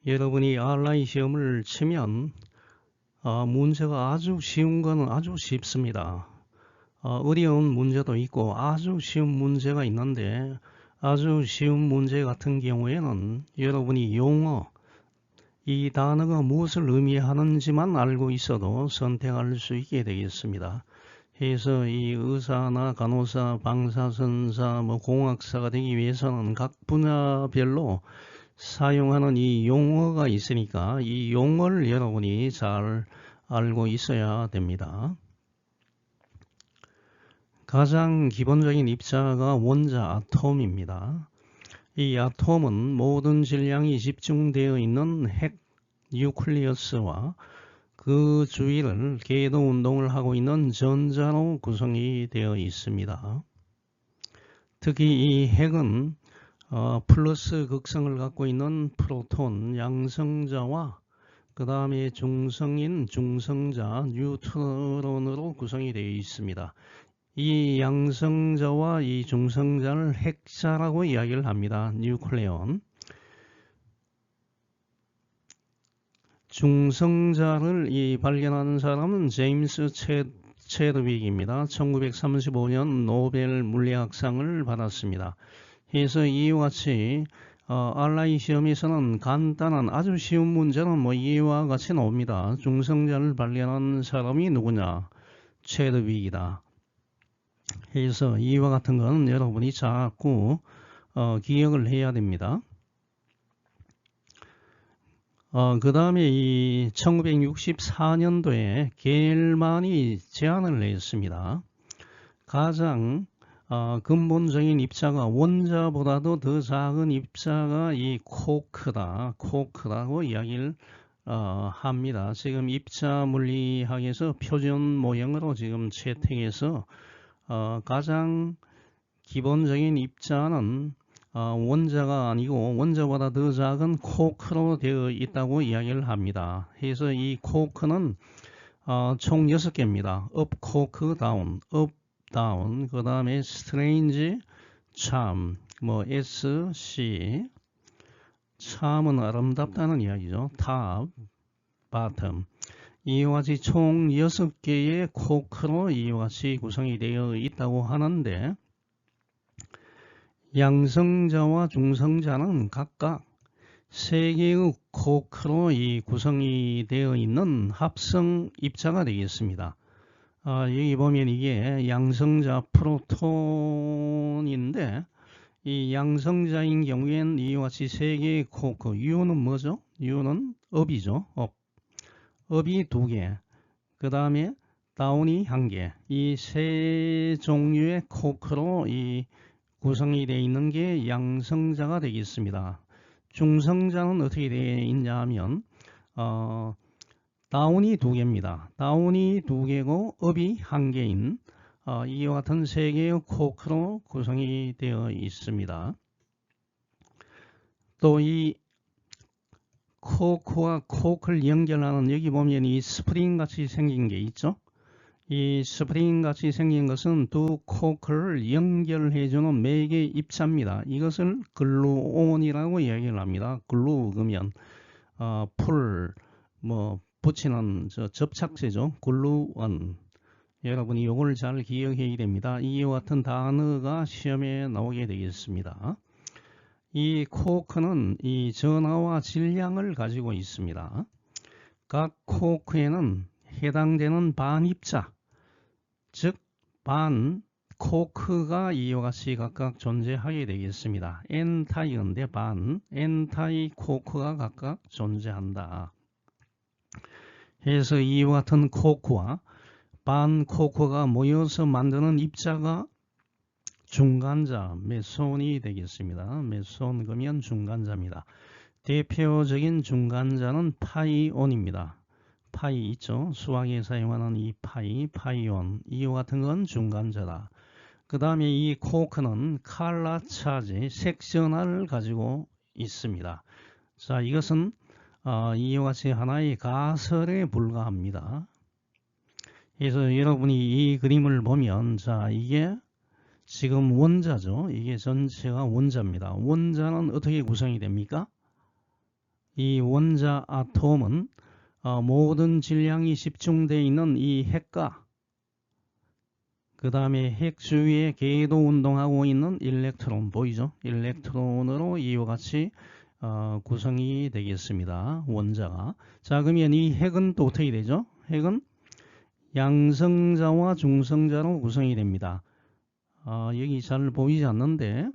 여러분이 온라인 시험을 치면 문제가 아주 쉬운 거는 아주 쉽습니다. 어려운 문제도 있고 아주 쉬운 문제가 있는데, 아주 쉬운 문제 같은 경우에는 여러분이 용어, 이 단어가 무엇을 의미하는지만 알고 있어도 선택할 수 있게 되겠습니다. 그래서 이 의사나 간호사, 방사선사, 공학사가 되기 위해서는 각 분야별로 사용하는 이 용어가 있으니까 이 용어를 여러분이 잘 알고 있어야 됩니다. 가장 기본적인 입자가 원자 아톰입니다. 이 아톰은 모든 질량이 집중되어 있는 핵 뉴클리어스와 그 주위를 궤도 운동을 하고 있는 전자로 구성이 되어 있습니다. 특히 이 핵은 플러스 극성을 갖고 있는 프로톤 양성자와 그 다음에 중성인 중성자 뉴트론으로 구성이 되어 있습니다. 이 양성자와 이 중성자를 핵자라고 이야기를 합니다. 뉴클레온. 중성자를 발견한 사람은 제임스 체드윅입니다. 1935년 노벨 물리학상을 받았습니다. 그래서 이와 같이 온라인 시험에서는 간단한 아주 쉬운 문제는 이와 같이 나옵니다. 중성자를 발견한 사람이 누구냐? 체드윅이다. 그래서 이와 같은 건 여러분이 자꾸 기억을 해야 됩니다. 그 다음에 이 1964년도에 겔만이 제안을 했습니다. 가장 근본적인 입자가 원자보다도 더 작은 입자가 이 코크라고 이야기를 합니다. 지금 입자 물리학에서 표준 모형으로 지금 채택해서 가장 기본적인 입자는 원자가 아니고 원자보다 더 작은 코크로 되어 있다고 이야기를 합니다. 그래서 이 코크는 총 6개입니다. 업 코크 다운, 업 다운, 그 다음에 스트레인지, 참, SC, 참은 아름답다는 이야기죠. 탑, 바텀. 이와 같이 총 6개의 코크로 이와 같이 구성이 되어 있다고 하는데, 양성자와 중성자는 각각 3개의 코크로 구성이 되어 있는 합성 입자가 되겠습니다. 여기 보면 이게 양성자 프로톤인데, 이 양성자인 경우엔 이와 같이 3개의 코크, U는 뭐죠? U는 업이죠. 업이 2개, 그 다음에 다운이 1개, 이 3종류의 코크로 구성이 되어 있는 게 양성자가 되겠습니다. 중성자는 어떻게 되어 있냐 하면 다운이 2개입니다. 다운이 2개고 업이 1개인 이와 같은 3개의 코크로 구성이 되어 있습니다. 또 이 코크와 코크를 연결하는, 여기 보면 이 스프링 같이 생긴 게 있죠. 이 스프링 같이 생긴 것은 두 코크를 연결해주는 매개 입자입니다. 이것을 글루온이라고 이야기를 합니다. 글루 그러면 붙이는 접착제죠. 글루온. 여러분이 이걸 잘 기억해야 됩니다. 이와 같은 단어가 시험에 나오게 되겠습니다. 이 코크는 이 전하와 질량을 가지고 있습니다. 각 코크에는 해당되는 반입자, 즉 반 코크가 이와 같이 각각 존재하게 되겠습니다. N타입인데 N타입 코크가 각각 존재한다. 그래서 이와 같은 코크와 반 코크가 모여서 만드는 입자가 중간자, 메손이 되겠습니다. 메손 그러면 중간자입니다. 대표적인 중간자는 파이온입니다. 파이 있죠. 수학에 사용하는 이 파이온, 이와 같은 건 중간자다. 그 다음에 이 코크는 칼라 차지, 색전하를 가지고 있습니다. 자, 이것은 이와 같이 하나의 가설에 불과합니다. 그래서 여러분이 이 그림을 보면, 자, 이게 지금 원자죠. 이게 전체가 원자입니다. 원자는 어떻게 구성이 됩니까? 이 원자 아톰은 모든 질량이 집중되어 있는 이 핵과 그 다음에 핵 주위에 궤도 운동하고 있는 일렉트론 보이죠? 일렉트론으로 이와 같이 구성이 되겠습니다. 원자가. 자, 그러면 이 핵은 또 어떻게 되죠? 핵은 양성자와 중성자로 구성이 됩니다. 여기 잘 보이지 않는데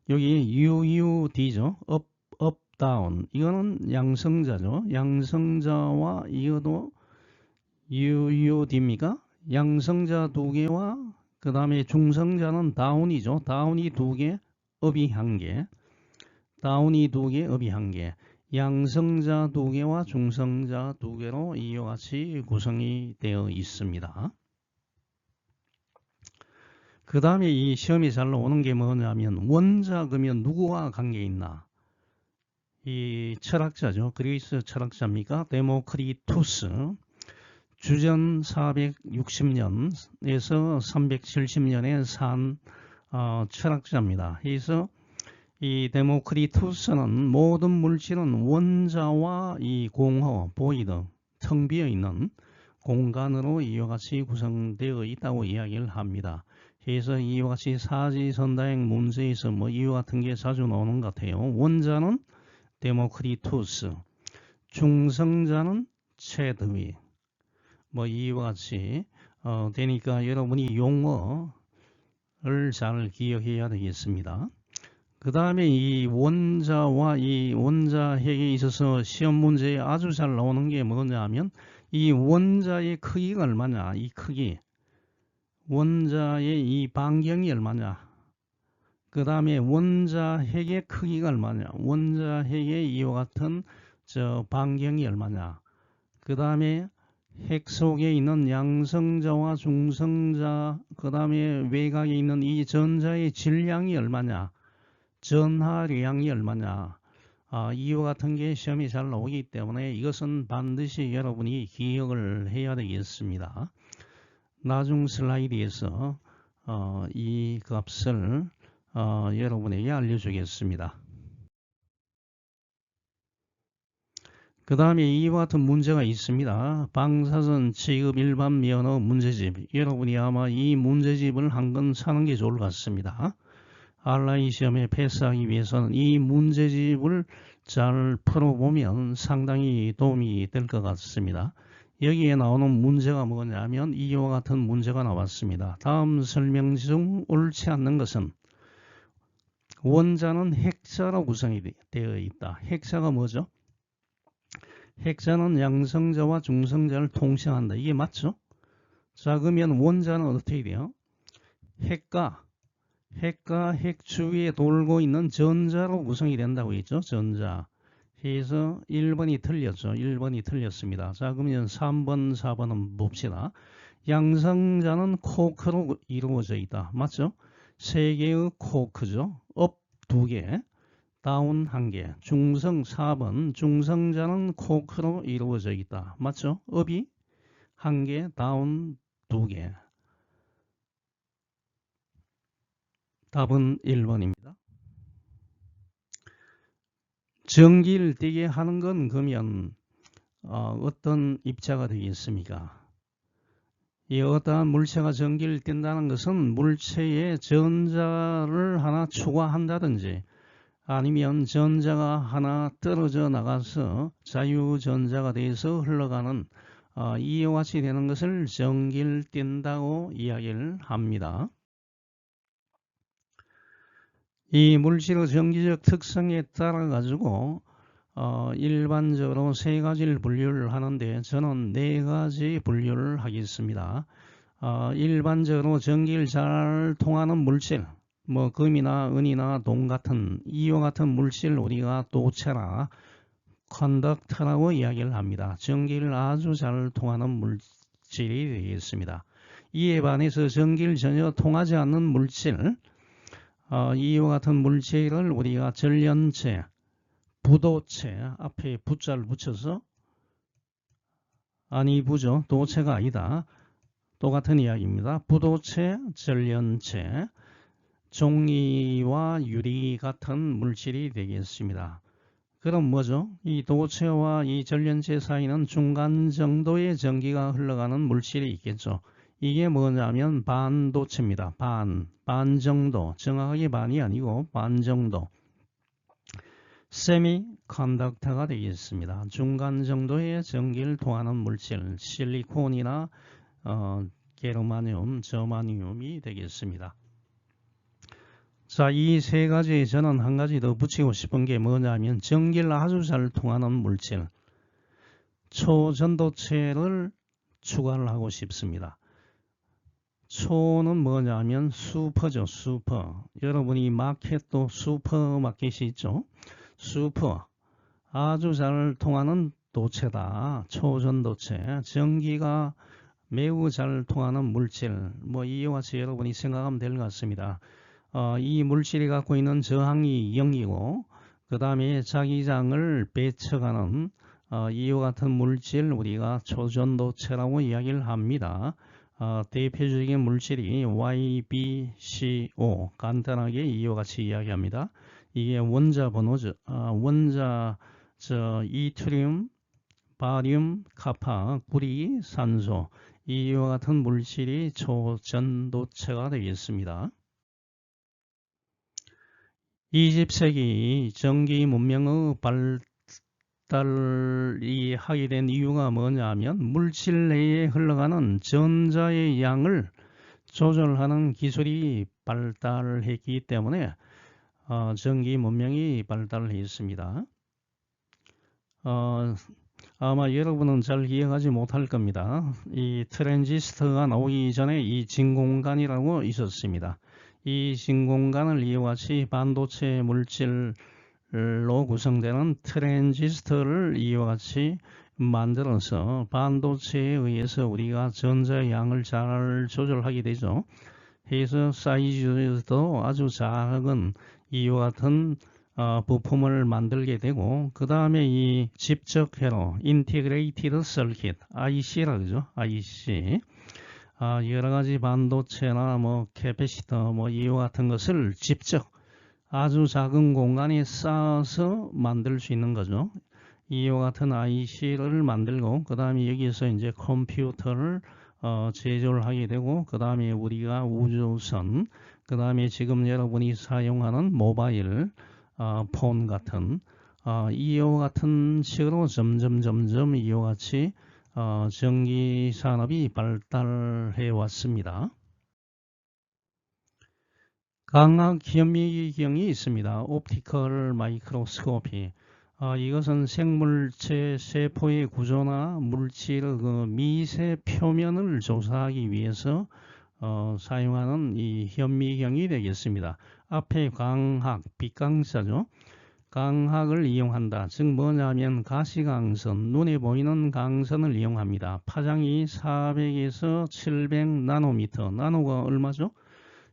여기 UUD죠. 업, 다운. 이거는 양성자죠. 양성자와 이것도 UUD입니까? 양성자 두 개와 그 다음에 중성자는 다운이죠. 다운이 두 개, 업이 한 개. 다운이 두 개, 업이 한 개. 양성자 두 개와 중성자 두 개로 이와 같이 구성이 되어 있습니다. 그 다음에 이 시험이 잘 나오는 게 뭐냐면 원자 그러면 누구와 관계 있나? 이 철학자죠. 그리스 철학자입니까? 데모크리투스. 주전 460년에서 370년에 산 철학자입니다. 그래서 이 데모크리투스는 모든 물질은 원자와 이 공허, 보이드, 텅 비어 있는 공간으로 이와 같이 구성되어 있다고 이야기를 합니다. 그래서 이와 같이 사지선다행 문제에서 뭐 이와 같은 게 자주 나오는 것 같아요. 원자는 데모크리투스, 중성자는 체드윅. 뭐 이와 같이 되니까 여러분이 용어를 잘 기억해야 되겠습니다. 그 다음에 이 원자와 이 원자핵에 있어서 시험 문제에 아주 잘 나오는 게 뭐냐 하면 이 원자의 크기가 얼마냐, 이 크기, 원자의 이 반경이 얼마냐, 그 다음에 원자핵의 크기가 얼마냐, 원자핵의 이와 같은 반경이 얼마냐, 그 다음에 핵 속에 있는 양성자와 중성자, 그 다음에 외곽에 있는 이 전자의 질량이 얼마냐, 전하량이 얼마냐, 이와 같은 게 시험이 잘 나오기 때문에 이것은 반드시 여러분이 기억을 해야 되겠습니다. 나중 슬라이드에서 이 값을 여러분에게 알려주겠습니다. 그 다음에 이와 같은 문제가 있습니다. 방사선 취급 일반 면허 문제집. 여러분이 아마 이 문제집을 한 건 사는 게 좋을 것 같습니다. 알라이 시험에 패스하기 위해서는 이 문제집을 잘 풀어보면 상당히 도움이 될 것 같습니다. 여기에 나오는 문제가 뭐냐면 이와 같은 문제가 나왔습니다. 다음 설명지 중 옳지 않는 것은 원자는 핵자로 구성이 되어 있다. 핵자가 뭐죠? 핵자는 양성자와 중성자를 통칭한다. 이게 맞죠? 자, 그러면 원자는 어떻게 돼요? 핵과 핵 주위에 돌고 있는 전자로 구성이 된다고 했죠. 전자. 그래서 1번이 틀렸죠. 1번이 틀렸습니다. 자, 그러면 3번, 4번은 봅시다. 양성자는 코크로 이루어져 있다. 맞죠? 3개의 코크죠. 업 2개, 다운 1개. 중성 4번. 중성자는 코크로 이루어져 있다. 맞죠? 업이 1개, 다운 2개. 답은 1번입니다. 전기를 띠게 하는 건 그러면 어떤 입자가 되겠습니까? 이 어떠한 물체가 전기를 띈다는 것은 물체에 전자를 하나 추가한다든지 아니면 전자가 하나 떨어져 나가서 자유전자가 돼서 흘러가는 이와 같이 되는 것을 전기를 띈다고 이야기를 합니다. 이 물질의 전기적 특성에 따라 가지고 일반적으로 3가지를 분류를 하는데 저는 4가지 분류를 하겠습니다. 일반적으로 전기를 잘 통하는 물질, 뭐 금이나 은이나 동 같은 이와 같은 물질 우리가 도체라 컨덕터라고 이야기를 합니다. 전기를 아주 잘 통하는 물질이 되겠습니다. 이에 반해서 전기를 전혀 통하지 않는 물질, 이와 같은 물질을 우리가 전련체, 부도체 앞에 부자를 붙여서 아니 부죠. 도체가 아니다. 똑같은 이야기입니다. 부도체, 전련체, 종이와 유리 같은 물질이 되겠습니다. 그럼 뭐죠? 이 도체와 이 전련체 사이는 중간 정도의 전기가 흘러가는 물질이 있겠죠. 이게 뭐냐면 반도체입니다. 반 정도. 정확하게 반이 아니고 반 정도. 세미컨덕터가 되겠습니다. 중간 정도의 전기를 통하는 물질, 실리콘이나 게르마늄, 저마늄이 되겠습니다. 자, 이 세 가지에 저는 한 가지 더 붙이고 싶은 게 뭐냐면 전기를 아주 잘 통하는 물질, 초전도체를 추가를 하고 싶습니다. 초는 뭐냐면 슈퍼죠, 슈퍼. 여러분이 마켓도 슈퍼마켓이 있죠. 슈퍼. 아주 잘 통하는 도체다. 초전도체. 전기가 매우 잘 통하는 물질. 뭐 이와 같이 여러분이 생각하면 될 것 같습니다. 이 물질이 갖고 있는 저항이 0이고 그 다음에 자기장을 배척하는 이와 같은 물질 우리가 초전도체라고 이야기를 합니다. 대표적인 물질이 YbCO 간단하게 이와 같이 이야기합니다. 이게 원자 번호죠. 원자 이트륨, 바륨, 카파, 구리, 산소 이와 같은 물질이 초전도체가 되겠습니다. 20세기 전기 문명의 발달이 하게 된 이유가 뭐냐면 물질 내에 흘러가는 전자의 양을 조절하는 기술이 발달했기 때문에 전기 문명이 발달을 했습니다. 아마 여러분은 잘 기억하지 못할 겁니다. 이 트랜지스터가 나오기 전에 이 진공관이라고 있었습니다. 이 진공관을 이와 같이 반도체 물질로 구성되는 트랜지스터를 이와 같이 만들어서 반도체에 의해서 우리가 전자의 양을 잘 조절하게 되죠. 그래서 사이즈도 아주 작은 이와 같은 부품을 만들게 되고 그 다음에 이 집적회로 인티그레이티드 서킷 IC라 그러죠. IC 여러가지 반도체나 뭐 캐패시터 뭐 이와 같은 것을 직접 아주 작은 공간에 쌓아서 만들 수 있는 거죠. 이와 같은 IC를 만들고 그 다음에 여기서 이제 컴퓨터를 제조를 하게 되고 그 다음에 우리가 우주선 그 다음에 지금 여러분이 사용하는 모바일 폰 같은 이와 같은 식으로 점점 이와 같이 전기 산업이 발달해 왔습니다. 광학 현미경이 있습니다. 옵티컬 마이크로스코피. 이것은 생물체 세포의 구조나 물질의 그 미세 표면을 조사하기 위해서 사용하는 이 현미경이 되겠습니다. 앞에 광학, 빛광사죠. 광학을 이용한다. 즉 뭐냐면 가시광선, 눈에 보이는 광선을 이용합니다. 파장이 400에서 700 나노미터. 나노가 얼마죠?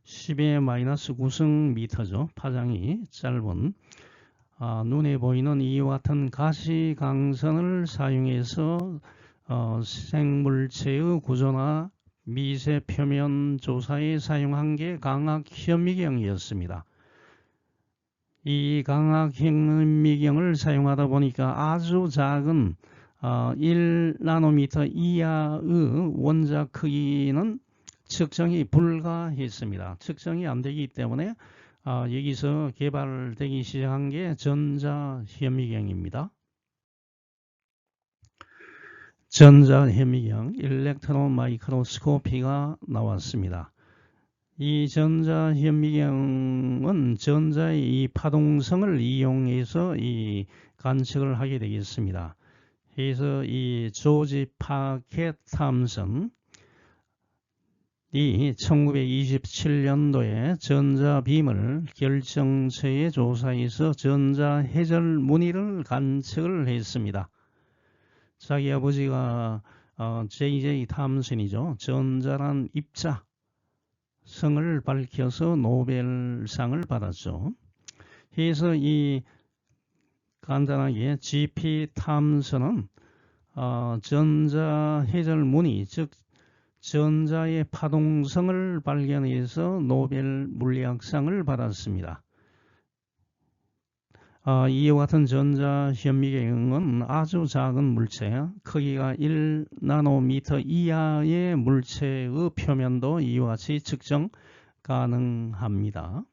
10의 마이너스 9승 미터죠. 파장이 짧은 눈에 보이는 이와 같은 가시광선을 사용해서 생물체의 구조나 미세 표면 조사에 사용한 게 광학 현미경이었습니다. 이 광학 현미경을 사용하다 보니까 아주 작은 1나노미터 이하의 원자 크기는 측정이 불가했습니다. 측정이 안 되기 때문에 여기서 개발되기 시작한 게 전자현미경입니다. 전자현미경, 일렉트론 마이크로스코피가 나왔습니다. 이 전자현미경은 전자의 이 파동성을 이용해서 이 관측을 하게 되겠습니다. 그래서 이 조지 파켓 탐슨 이 1927년도에 전자빔을 결정체에 조사해서 전자해절 무늬를 관측을 했습니다. 자기 아버지가 J.J. 탐슨이죠. 전자란 입자 성을 밝혀서 노벨상을 받았죠. 그래서 이 간단하게 G.P. 탐슨은 전자해절 무늬 즉 전자의 파동성을 발견해서 노벨 물리학상을 받았습니다. 이와 같은 전자 현미경은 아주 작은 물체, 크기가 1나노미터 이하의 물체의 표면도 이와 같이 측정 가능합니다.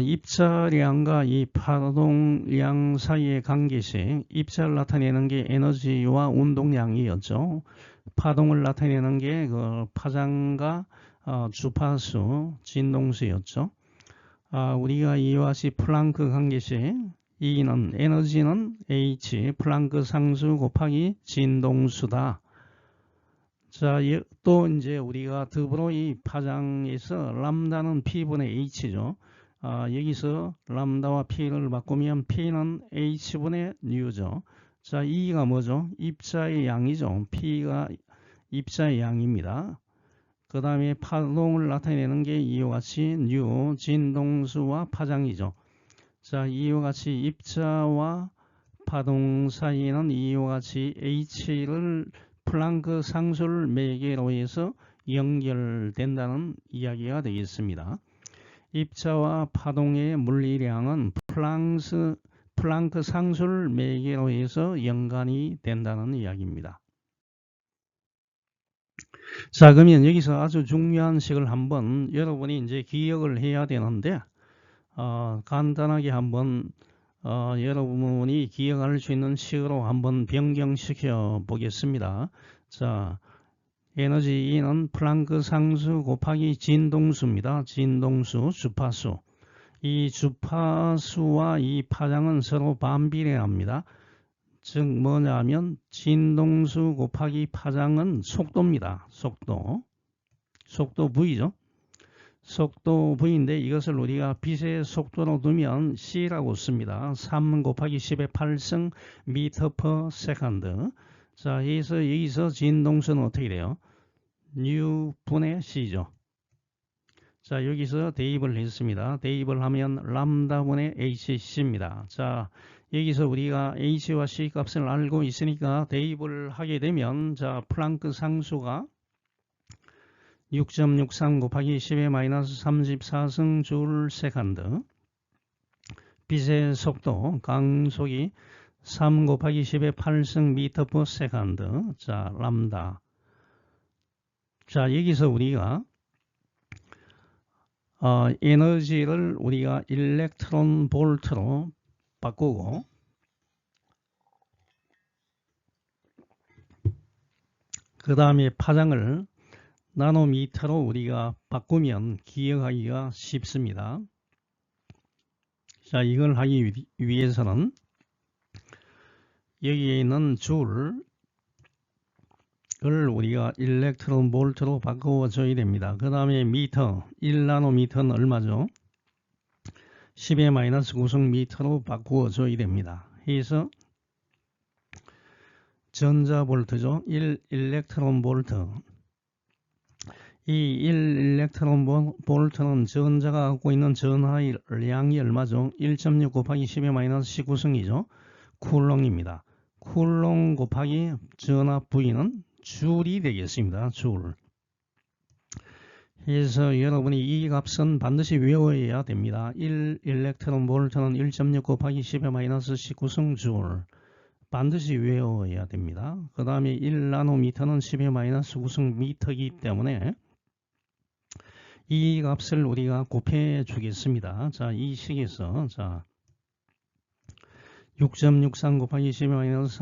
입자량과 이 파동량 사이의 관계식, 입자를 나타내는 게 에너지와 운동량이었죠. 파동을 나타내는 게 그 파장과 주파수, 진동수였죠. 우리가 이와 같이 플랑크 관계식, E는 에너지는 H, 플랑크 상수 곱하기 진동수다. 자, 또 이제 우리가 더불어 이 파장에서 람다는 P분의 H죠. 여기서 람다와 P를 바꾸면 P는 H분의 U죠. 자, E가 뭐죠? 입자의 양이죠. P가 입자의 양입니다. 그 다음에 파동을 나타내는 게 이와 같이 U, 진동수와 파장이죠. 자, 이와 같이 입자와 파동 사이에는 이와 같이 H를 플랑크 상수를 매개로 해서 연결된다는 이야기가 되겠습니다. 입자와 파동의 물리량은 플랑크 상수를 매개로 해서 연관이 된다는 이야기입니다. 자, 그러면 여기서 아주 중요한 식을 한번 여러분이 이제 기억을 해야 되는데, 간단하게 한번 여러분이 기억할 수 있는 식으로 한번 변경시켜 보겠습니다. 자, 에너지 E는 플랑크 상수 곱하기 진동수입니다. 진동수, 주파수. 이 주파수와 이 파장은 서로 반비례합니다. 즉 뭐냐면 진동수 곱하기 파장은 속도입니다. 속도 V죠. 속도 V인데 이것을 우리가 빛의 속도로 두면 C라고 씁니다. 3 곱하기 10의 8승 미터 퍼 세컨드. 자, 여기서 진동수는 어떻게 돼요? U분의 C죠. 자, 여기서 대입을 했습니다. 대입을 하면 람다분의 HC입니다. 자, 여기서 우리가 H와 C 값을 알고 있으니까 대입을 하게 되면, 자, 플랑크 상수가 6.63 곱하기 10의 마이너스 34승 줄 세컨드. 빛의 속도, 강속이 3 곱하기 10의 8승 미터 퍼 세컨드. 자, 람다. 자, 여기서 우리가 에너지를 우리가 일렉트론 볼트로 바꾸고, 그 다음에 파장을 나노미터로 우리가 바꾸면 기억하기가 쉽습니다. 자, 이걸 하기 위해서는 여기에 있는 줄을 우리가 일렉트론 볼트로 바꿔줘야 됩니다. 그 다음에 미터, 1나노미터는 얼마죠? 10의 마이너스 9승 미터로 바꾸어줘야 됩니다. 해서 전자볼트죠. 1 일렉트론 볼트. 이 1 일렉트론 볼트는 전자가 갖고 있는 전하의 양이 얼마죠? 1.6 곱하기 10의 마이너스 19승이죠. 쿨롱입니다. 쿨롱 곱하기 전하 V는 줄이 되겠습니다. 줄. 그래서 여러분이 이 값은 반드시 외워야 됩니다. 1 일렉트론 볼트는 1.6 곱하기 10의 마이너스 19승 줄. 반드시 외워야 됩니다. 그 다음에 1 나노미터는 10의 마이너스 9승 미터이기 때문에 이 값을 우리가 곱해 주겠습니다. 자, 이 식에서, 자, 6.63 곱하기 10의 마이너스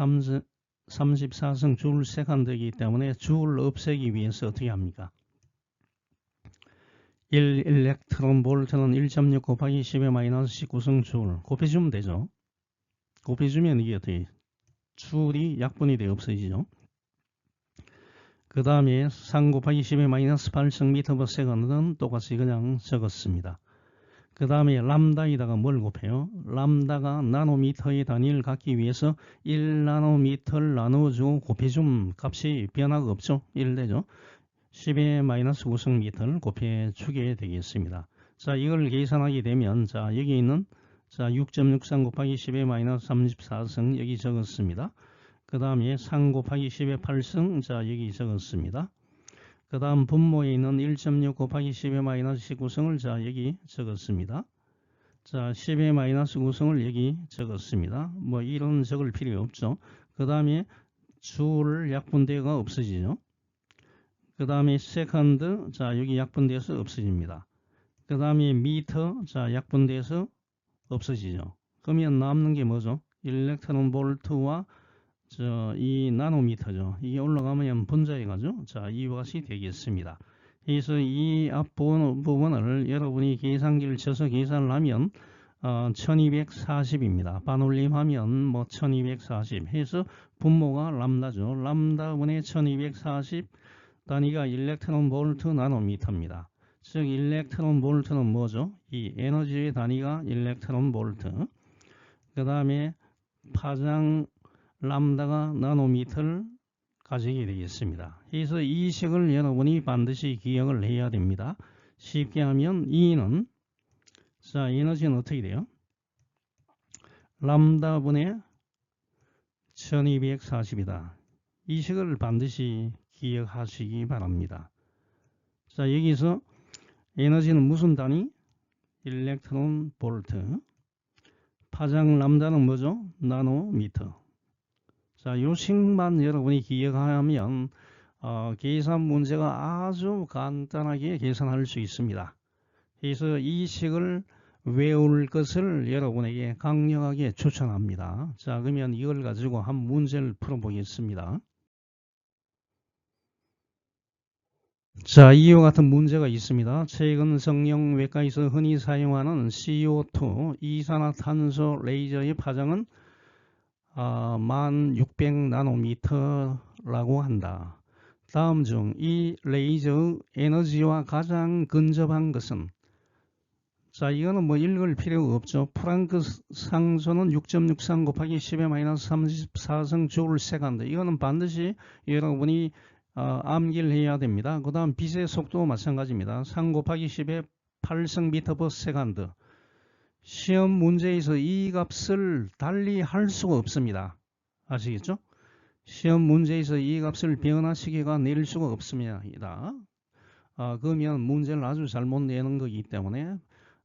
34승 줄 세컨드이기 때문에 줄 없애기 위해서 어떻게 합니까? 1 일렉트론 볼트는 1.6 곱하기 10의 마이너스 19승 줄 곱해주면 되죠. 곱해주면 이게 어떻게 줄이 약분이 되어 없어지죠. 그 다음에 3 곱하기 10의 마이너스 8승 미터 퍼 세컨드는 똑같이 그냥 적었습니다. 그 다음에 람다에다가 뭘 곱해요? 람다가 나노미터의 단위를 갖기 위해서 1나노미터를 나눠주고 곱해준 값이 변화가 없죠. 1 되죠. 10의 마이너스 9승 미터를 곱해주게 되겠습니다. 자, 이걸 계산하게 되면, 자, 여기 있는, 자, 6.63 곱하기 10의 마이너스 34승 여기 적었습니다. 그 다음에 3 곱하기 10의 8승, 자, 여기 적었습니다. 그 다음 분모에 있는 1.6 곱하기 10의 마이너스 19승을 자, 여기 적었습니다. 자, 10의 마이너스 구성을 여기 적었습니다. 뭐 이런 적을 필요 없죠. 그 다음에 줄 약분대가 없어지죠. 그 다음에 세컨드, 자 여기 약분돼서 없어집니다. 그 다음에 미터, 자 약분돼서 없어지죠. 그러면 남는 게 뭐죠? 일렉트론 볼트와 이 나노미터죠. 이게 올라가면 분자해 가죠. 자, 이와 같이 되겠습니다. 그래서 이 앞부분을 여러분이 계산기를 쳐서 계산을 하면 1240입니다. 반올림하면 뭐 1240 해서 분모가 람다죠. 람다분의 1240 단위가 일렉트론 볼트 나노미터입니다. 즉 일렉트론 볼트는 뭐죠? 이 에너지의 단위가 일렉트론 볼트. 그 다음에 파장 람다가 나노미터를 가지게 되겠습니다. 그래서 이 식을 여러분이 반드시 기억을 해야 됩니다. 쉽게 하면 E는 자 에너지는 어떻게 돼요? 람다분의 1240이다. 이 식을 반드시 기억하시기 바랍니다. 자 여기서 에너지는 무슨 단위? 일렉트론 볼트. 파장 람다는 뭐죠? 나노미터. 자, 요 식만 여러분이 기억하면 계산 문제가 아주 간단하게 계산할 수 있습니다. 그래서 이 식을 외울 것을 여러분에게 강력하게 추천합니다. 자, 그러면 이걸 가지고 한 문제를 풀어보겠습니다. 자, 이와 같은 문제가 있습니다. 최근 성형외과에서 흔히 사용하는 CO2 이산화탄소 레이저의 파장은 1600나노미터라고 한다. 다음 중 이 레이저의 에너지와 가장 근접한 것은 자 이거는 뭐 읽을 필요가 없죠. 프랑크 상수는 6.63 곱하기 10의 마이너스 34성 조울 세컨드. 이거는 반드시 여러분이 암기를 해야 됩니다. 그 다음 빛의 속도 마찬가지입니다. 3 곱하기 10의 8성 미터 퍼 세컨드. 시험 문제에서 이 값을 달리 할 수가 없습니다. 아시겠죠? 시험 문제에서 이 값을 변화시켜가 내릴 수가 없습니다. 그러면 문제를 아주 잘못 내는 거기 때문에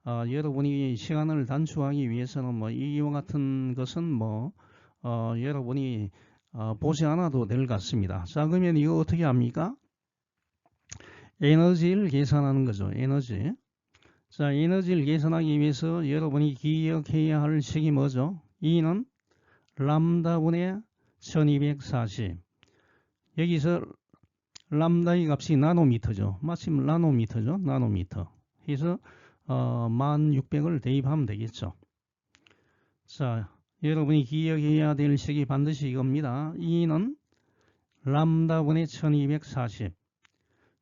여러분이 시간을 단축하기 위해서는 뭐 이와 같은 것은 뭐 여러분이 보지 않아도 될 것 같습니다. 자 그러면 이거 어떻게 합니까? 에너지를 계산하는 거죠. 에너지. 자 에너지를 계산하기 위해서 여러분이 기억해야 할 식이 뭐죠? E는 람다분의 1240. 여기서 람다의 값이 나노미터죠. 마침 나노미터죠. 나노미터. 그래서 1600을 대입하면 되겠죠. 자, 여러분이 기억해야 될 식이 반드시 이겁니다. E는 람다분의 1240.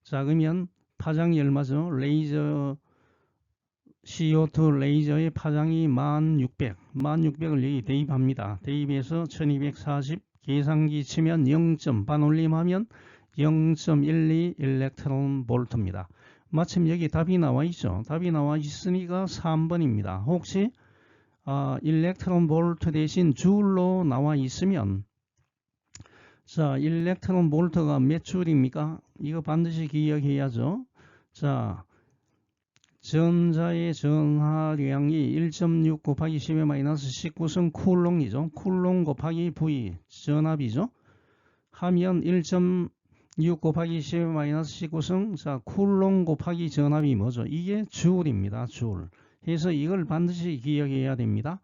자, 그러면 파장이 얼마죠? 레이저 CO2 레이저의 파장이 1600. 1600을 여기 대입합니다. 대입해서 1240 계산기 치면 0. 반올림하면 0.12 일렉트론 볼트입니다. 마침 여기 답이 나와 있죠. 답이 나와 있으니까 3번입니다. 혹시 일렉트론 볼트 대신 줄로 나와 있으면 자 일렉트론 볼트가 몇 줄입니까? 이거 반드시 기억해야죠. 자 전자의 전하량이 1.6 곱하기 10의 마이너스 19성 쿨롱이죠. 쿨롱 곱하기 V 전압이죠. 하면 1.6 곱하기 10의 마이너스 19성 자 쿨롱 곱하기 전압이 뭐죠? 이게 줄입니다. 줄. 그래서 이걸 반드시 기억해야 됩니다.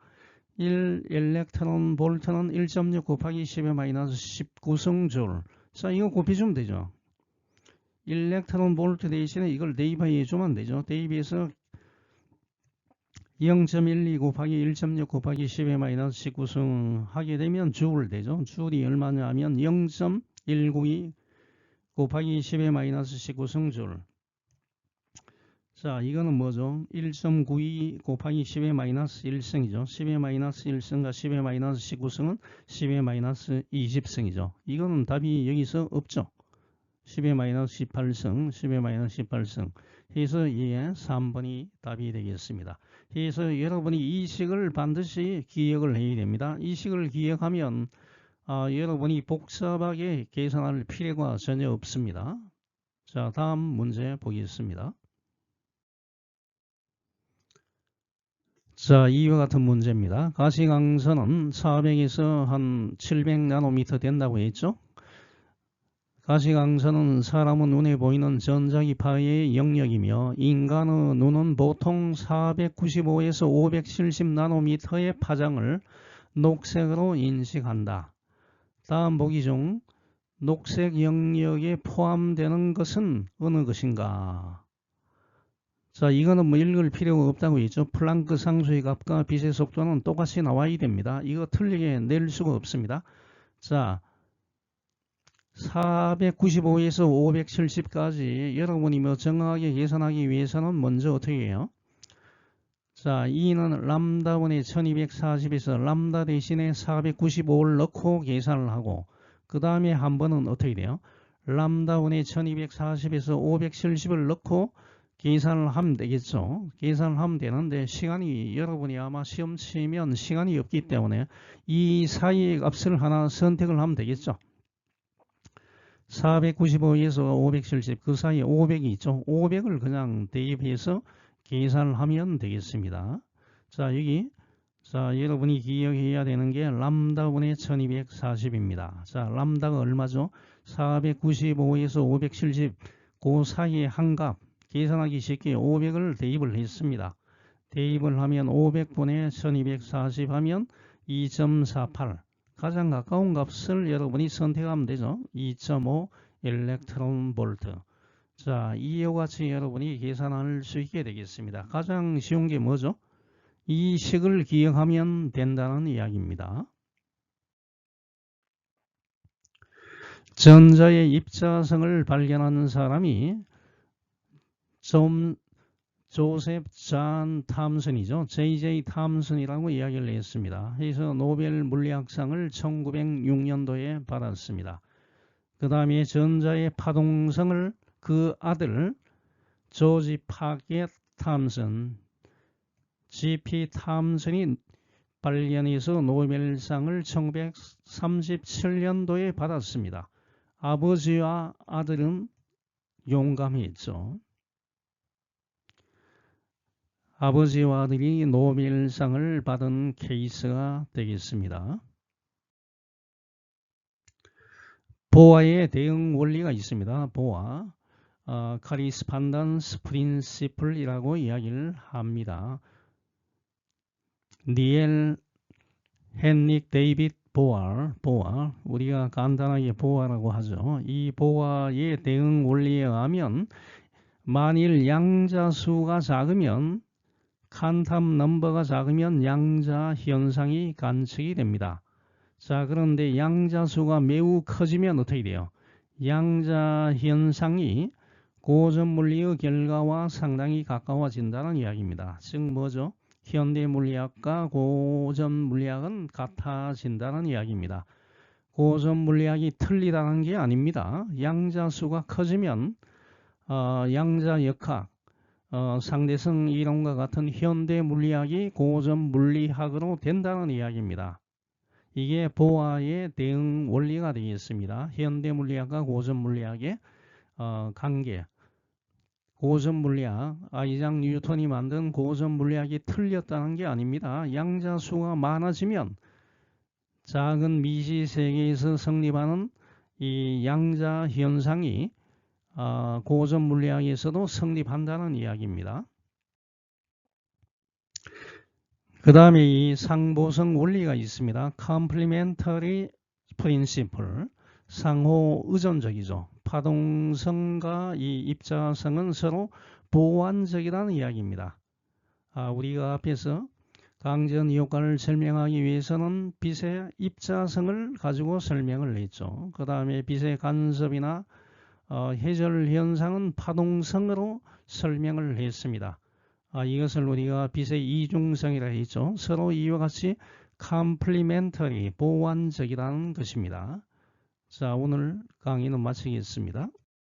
1 일렉트론 볼트는 1.6 곱하기 10의 마이너스 19성 줄. 자 이거 곱해주면 되죠. 일렉트론 볼트 대신에 이걸 대입해 주면 되죠. 대입해서 0.12 곱하기 1.6 곱하기 10의 마이너스 19성 하게 되면 줄 되죠. 줄이 얼마냐면 0.192 곱하기 10의 마이너스 19성 줄. 자 이거는 뭐죠? 1.92 곱하기 10의 마이너스 1성이죠. 10의 마이너스 1성과 10의 마이너스 19성은 10의 마이너스 20성이죠. 이거는 답이 여기서 없죠. 10의 마이너스 18성, 10의 마이너스 18성. 해서 이게 3번이 답이 되겠습니다. 그래서 여러분이 이 식을 반드시 기억을 해야 됩니다. 이 식을 기억하면 여러분이 복잡하게 계산할 필요가 전혀 없습니다. 자, 다음 문제 보겠습니다. 자, 이와 같은 문제입니다. 가시광선은 400에서 한 700나노미터 된다고 했죠. 가시광선은 사람의 눈에 보이는 전자기파의 영역이며 인간의 눈은 보통 495에서 570나노미터의 파장을 녹색으로 인식한다. 다음 보기 중 녹색 영역에 포함되는 것은 어느 것인가? 자, 이거는 뭐 읽을 필요가 없다고 했죠. 플랑크 상수의 값과 빛의 속도는 똑같이 나와야 됩니다. 이거 틀리게 낼 수가 없습니다. 자, 495에서 570까지 여러분이 뭐 정확하게 계산하기 위해서는 먼저 어떻게 해요? 자, E는 람다분의 1240에서 람다 대신에 495를 넣고 계산을 하고 그 다음에 한 번은 어떻게 돼요? 람다분의 1240에서 570을 넣고 계산을 하면 되겠죠. 계산을 하면 되는데 시간이 여러분이 아마 시험 치면 시간이 없기 때문에 이 사이의 값을 하나 선택을 하면 되겠죠. 495에서 570 그 사이에 500이 있죠. 500을 그냥 대입해서 계산을 하면 되겠습니다. 자, 여기 자, 여러분이 기억해야 되는 게 람다분의 1240입니다. 자, 람다가 얼마죠? 495에서 570 그 사이의 한 값 계산하기 쉽게 500을 대입을 했습니다. 대입을 하면 500분의 1240 하면 2.48 가장 가까운 값을 여러분이 선택하면 되죠. 2.5 일렉트론 볼트. 자, 이와 같이 여러분이 계산할 수 있게 되겠습니다. 가장 쉬운 게 뭐죠? 이 식을 기억하면 된다는 이야기입니다. 전자의 입자성을 발견하는 사람이 조셉 잔 탐슨이죠. J.J. 탐슨이라고 이야기를 했습니다. 그래서 노벨 물리학상을 1906년도에 받았습니다. 그 다음에 전자의 파동성을 그 아들 조지 파겟 탐슨, G.P. 탐슨이 발견해서 노벨상을 1937년도에 받았습니다. 아버지와 아들은 용감했죠. 아버지와 아들이 노벨상을 받은 케이스가 되겠습니다. 보아의 대응 원리가 있습니다. 보아, 카리스판던스 프린시플이라고 이야기를 합니다. 니엘 헨릭 데이빗 보아, 우리가 간단하게 보아라고 하죠. 이 보아의 대응 원리에 의하면 만일 양자수가 작으면 칸텀 넘버가 작으면 양자 현상이 관측이 됩니다. 자, 그런데 양자수가 매우 커지면 어떻게 돼요? 양자 현상이 고전 물리의 결과와 상당히 가까워진다는 이야기입니다. 즉 뭐죠? 현대 물리학과 고전 물리학은 같아진다는 이야기입니다. 고전 물리학이 틀리다는 게 아닙니다. 양자수가 커지면 양자 역학, 상대성 이론과 같은 현대 물리학이 고전 물리학으로 된다는 이야기입니다. 이게 보아의 대응 원리가 되겠습니다. 현대 물리학과 고전 물리학의 관계. 고전 물리학, 아이작 뉴턴이 만든 고전 물리학이 틀렸다는 게 아닙니다. 양자수가 많아지면 작은 미시 세계에서 성립하는 이 양자 현상이 고전 물리학에서도 성립한다는 이야기입니다. 그 다음에 이 상보성 원리가 있습니다. Complementary Principle, 상호 의존적이죠. 파동성과 이 입자성은 서로 보완적이라는 이야기입니다. 우리가 앞에서 강전 효과를 설명하기 위해서는 빛의 입자성을 가지고 설명을 했죠. 그 다음에 빛의 간섭이나 해절 현상은 파동성으로 설명을 했습니다. 이것을 우리가 빛의 이중성이라 했죠. 서로 이와 같이 컴플리멘터리, 보완적이라는 것입니다. 자, 오늘 강의는 마치겠습니다.